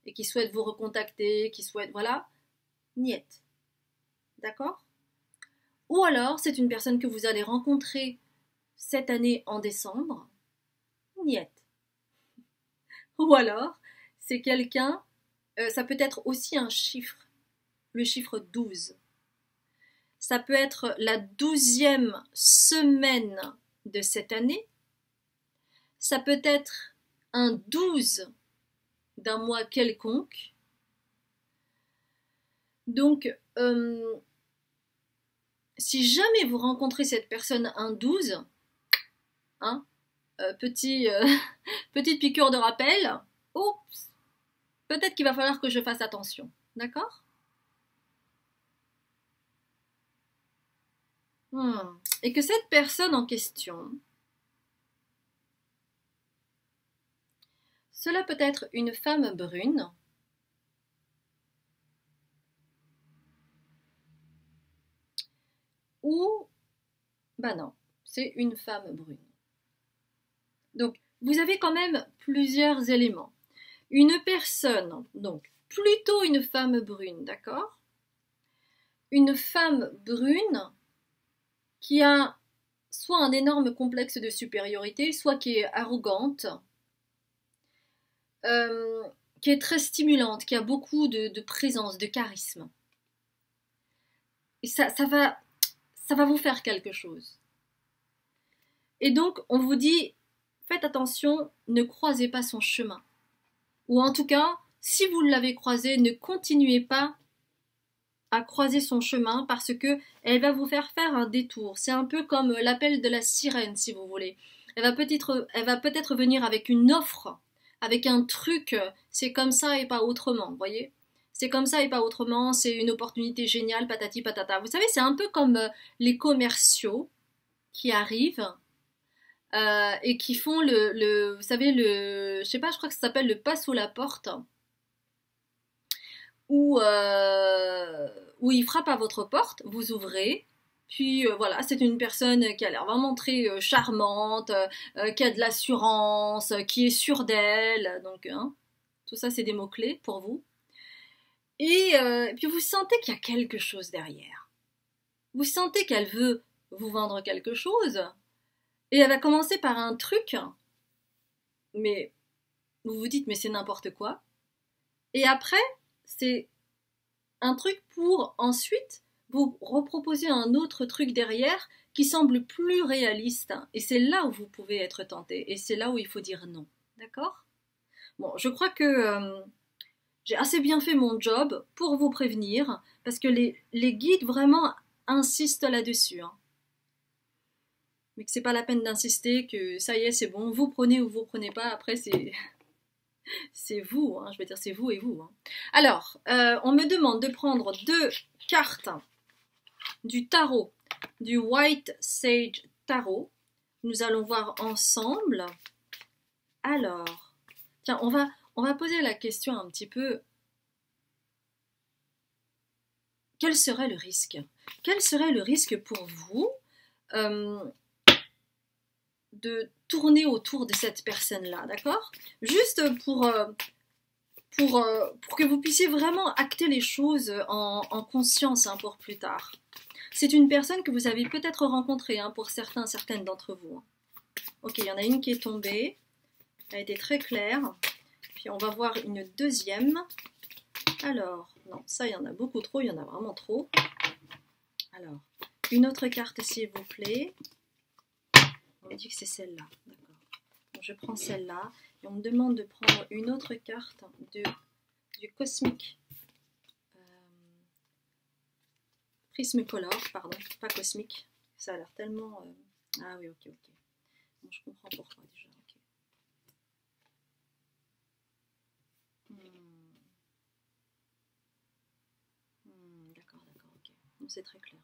Speaker 1: et qui souhaite vous recontacter, qui souhaite, voilà, niet. D'accord? Ou alors, c'est une personne que vous allez rencontrer cette année en décembre, niet. Ou alors, c'est quelqu'un, ça peut être aussi un chiffre, le chiffre 12. Ça peut être la 12e semaine de cette année. Ça peut être un 12 d'un mois quelconque. Donc, si jamais vous rencontrez cette personne un 12, hein, petite piqûre de rappel, oups, peut-être qu'il va falloir que je fasse attention, d'accord? Et que cette personne en question, cela peut être une femme brune, ou, bah non, c'est une femme brune. Donc, vous avez quand même plusieurs éléments. Une personne, donc plutôt une femme brune, d'accord? Une femme brune qui a soit un énorme complexe de supériorité, soit qui est arrogante, qui est très stimulante, qui a beaucoup de présence, de charisme. Et ça va vous faire quelque chose. Et donc, on vous dit, faites attention, ne croisez pas son chemin. Ou en tout cas, si vous l'avez croisé, ne continuez pas à croiser son chemin parce que elle va vous faire un détour. C'est un peu comme l'appel de la sirène, si vous voulez. Elle va peut-être venir avec une offre, avec un truc, c'est comme ça et pas autrement, vous voyez? C'est comme ça et pas autrement, c'est une opportunité géniale, patati patata. Vous savez, c'est un peu comme les commerciaux qui arrivent et qui font vous savez, je sais pas, je crois que ça s'appelle le pas sous la porte, où il frappe à votre porte, vous ouvrez, puis voilà, c'est une personne qui a l'air vraiment très charmante, qui a de l'assurance, qui est sûre d'elle, donc hein, tout ça c'est des mots-clés pour vous. Et puis vous sentez qu'il y a quelque chose derrière. Vous sentez qu'elle veut vous vendre quelque chose, et elle va commencer par un truc, mais vous vous dites mais c'est n'importe quoi. Et après, c'est un truc pour ensuite vous reproposer un autre truc derrière qui semble plus réaliste. Et c'est là où vous pouvez être tenté. Et c'est là où il faut dire non. D'accord? Bon, je crois que j'ai assez bien fait mon job pour vous prévenir, parce que les guides vraiment insistent là-dessus. Hein. Mais que c'est pas la peine d'insister, que ça y est, c'est bon, vous prenez ou vous prenez pas, après c'est vous, hein, je veux dire c'est vous et vous. Hein. Alors, on me demande de prendre 2 cartes du tarot, du White Sage Tarot. Nous allons voir ensemble. Alors, tiens, on va poser la question un petit peu. Quel serait le risque? Quel serait le risque pour vous de tourner autour de cette personne-là, d'accord? Juste pour que vous puissiez vraiment acter les choses en conscience hein, pour plus tard. C'est une personne que vous avez peut-être rencontrée hein, pour certaines d'entre vous. Ok, il y en a une qui est tombée. Elle a été très claire. Puis on va voir une deuxième. Alors, non, ça, il y en a beaucoup trop, il y en a vraiment trop. Alors, une autre carte, s'il vous plaît. On me dit que c'est celle-là, d'accord. Donc, je prends celle-là, et on me demande de prendre une autre carte du Cosmic Prismacolor, pardon, pas Cosmic. Ça a l'air tellement... Ah oui, ok. Bon, je comprends pourquoi déjà, ok. D'accord, ok. Bon, c'est très clair.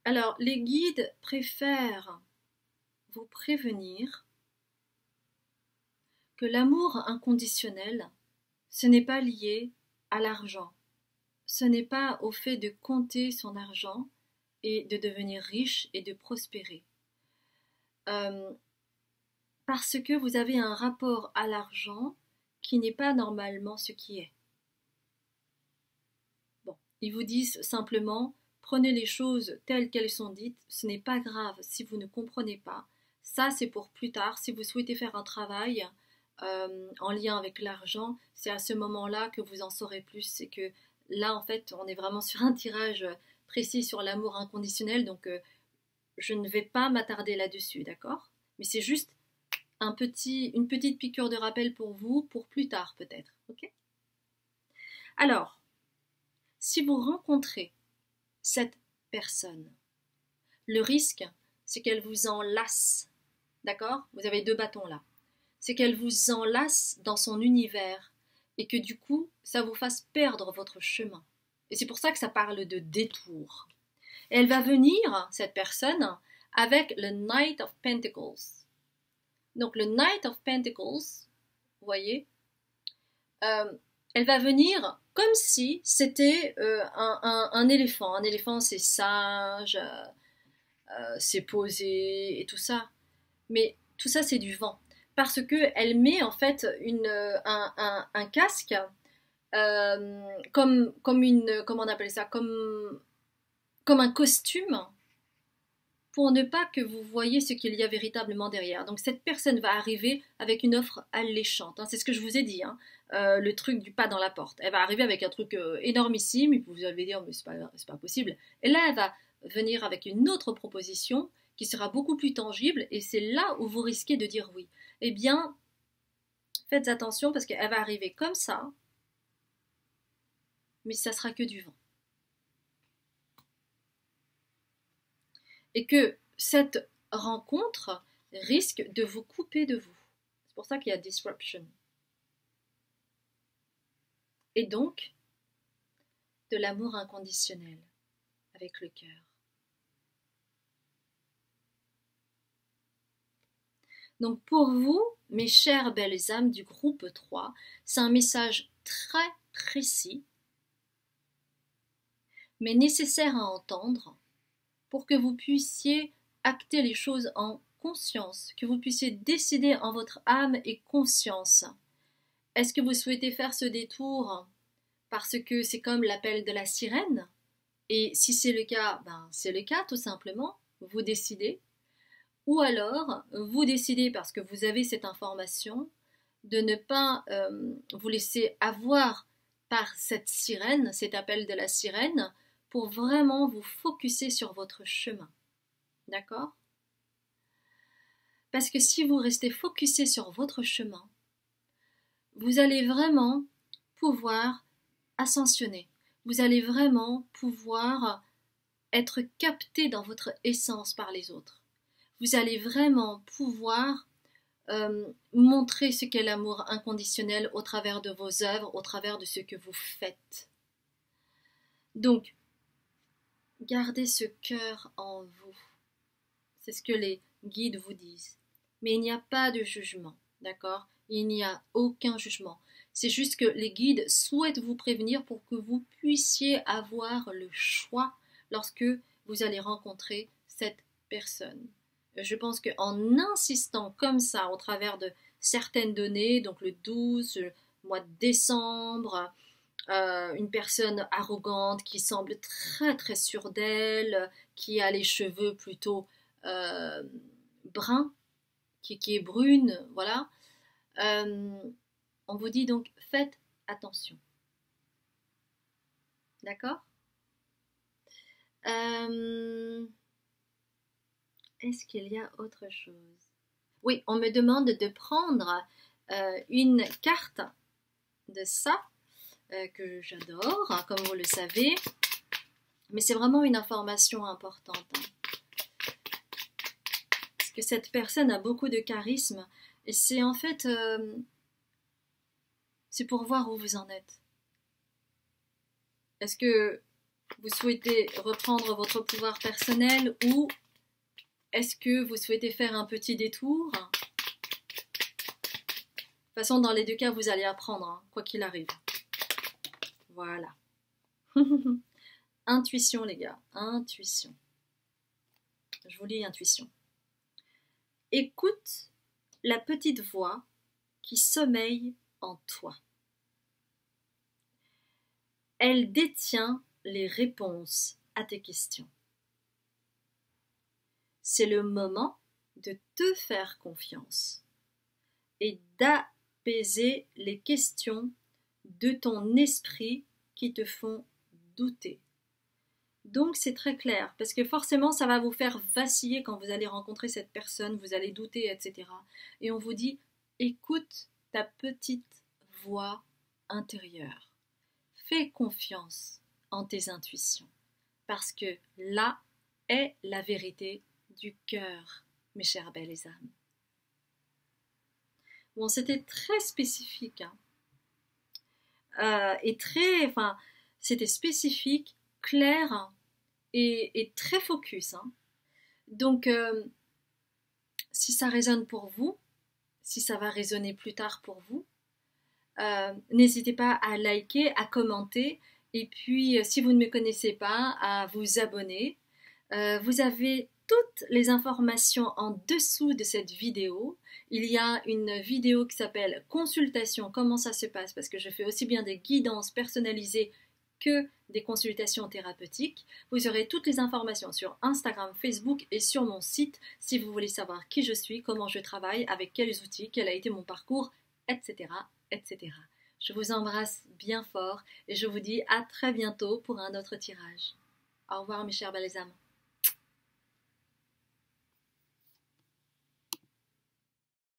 Speaker 1: Alors, les guides préfèrent vous prévenir que l'amour inconditionnel, ce n'est pas lié à l'argent. Ce n'est pas au fait de compter son argent et de devenir riche et de prospérer. Parce que vous avez un rapport à l'argent qui n'est pas normalement ce qui est. Bon, ils vous disent simplement, prenez les choses telles qu'elles sont dites, ce n'est pas grave si vous ne comprenez pas. Ça, c'est pour plus tard. Si vous souhaitez faire un travail en lien avec l'argent, c'est à ce moment-là que vous en saurez plus. C'est que là, en fait, on est vraiment sur un tirage précis sur l'amour inconditionnel, donc je ne vais pas m'attarder là-dessus, d'accord? Mais c'est juste une petite piqûre de rappel pour vous, pour plus tard peut-être, ok? Alors, si vous rencontrez cette personne, le risque, c'est qu'elle vous enlace, d'accord? Vous avez deux bâtons là. C'est qu'elle vous enlace dans son univers et que du coup, ça vous fasse perdre votre chemin. Et c'est pour ça que ça parle de détour. Et elle va venir, cette personne, avec le Knight of Pentacles. Donc le Knight of Pentacles, vous voyez, elle va venir comme si c'était un éléphant. Un éléphant, c'est sage, c'est posé et tout ça. Mais tout ça, c'est du vent. Parce qu'elle met en fait un casque comme une... Comment on appelle ça? Comme un costume pour ne pas que vous voyez ce qu'il y a véritablement derrière. Donc cette personne va arriver avec une offre alléchante, hein, c'est ce que je vous ai dit, hein, le truc du pas dans la porte. Elle va arriver avec un truc énormissime, et vous allez dire mais c'est pas possible. Et là elle va venir avec une autre proposition qui sera beaucoup plus tangible, et c'est là où vous risquez de dire oui. Eh bien, faites attention parce qu'elle va arriver comme ça, mais ça sera que du vent. Et que cette rencontre risque de vous couper de vous. C'est pour ça qu'il y a disruption. Et donc, de l'amour inconditionnel avec le cœur. Donc pour vous, mes chères belles âmes du groupe 3, c'est un message très précis, mais nécessaire à entendre pour que vous puissiez acter les choses en conscience, que vous puissiez décider en votre âme et conscience. Est-ce que vous souhaitez faire ce détour parce que c'est comme l'appel de la sirène? Et si c'est le cas, ben c'est le cas tout simplement, vous décidez. Ou alors, vous décidez parce que vous avez cette information de ne pas vous laisser avoir par cette sirène, cet appel de la sirène, pour vraiment vous focuser sur votre chemin. D'accord? Parce que si vous restez focusé sur votre chemin, vous allez vraiment pouvoir ascensionner. Vous allez vraiment pouvoir être capté dans votre essence par les autres. Vous allez vraiment pouvoir montrer ce qu'est l'amour inconditionnel au travers de vos œuvres, au travers de ce que vous faites. Donc, gardez ce cœur en vous. C'est ce que les guides vous disent. Mais il n'y a pas de jugement, d'accord? Il n'y a aucun jugement. C'est juste que les guides souhaitent vous prévenir pour que vous puissiez avoir le choix lorsque vous allez rencontrer cette personne. Je pense qu'en insistant comme ça au travers de certaines données, donc le 12, le mois de décembre, une personne arrogante qui semble très très sûre d'elle, qui a les cheveux plutôt bruns, qui est brune, voilà. On vous dit donc faites attention. D'accord? Est-ce qu'il y a autre chose? Oui, on me demande de prendre une carte de ça que j'adore, hein, comme vous le savez. Mais c'est vraiment une information importante. Hein. Parce que cette personne a beaucoup de charisme. Et c'est en fait... c'est pour voir où vous en êtes. Est-ce que vous souhaitez reprendre votre pouvoir personnel ou est-ce que vous souhaitez faire un petit détour? De toute façon, dans les deux cas, vous allez apprendre, hein, quoi qu'il arrive. Voilà. Intuition, les gars. Intuition. Je vous lis intuition. Écoute la petite voix qui sommeille en toi. Elle détient les réponses à tes questions. C'est le moment de te faire confiance et d'apaiser les questions de ton esprit qui te font douter. Donc c'est très clair, parce que forcément ça va vous faire vaciller quand vous allez rencontrer cette personne, vous allez douter, etc. Et on vous dit, écoute ta petite voix intérieure. Fais confiance en tes intuitions, parce que là est la vérité du cœur, mes chères belles âmes. Bon, c'était très spécifique, hein. Et très, enfin, c'était spécifique, clair et très focus. Hein. Donc, si ça résonne pour vous, si ça va résonner plus tard pour vous, n'hésitez pas à liker, à commenter, et puis si vous ne me connaissez pas, à vous abonner. Vous avez toutes les informations en dessous de cette vidéo. Il y a une vidéo qui s'appelle Consultation, comment ça se passe, parce que je fais aussi bien des guidances personnalisées que des consultations thérapeutiques. Vous aurez toutes les informations sur Instagram, Facebook et sur mon site si vous voulez savoir qui je suis, comment je travaille, avec quels outils, quel a été mon parcours, etc., etc. Je vous embrasse bien fort et je vous dis à très bientôt pour un autre tirage. Au revoir mes chères belles âmes.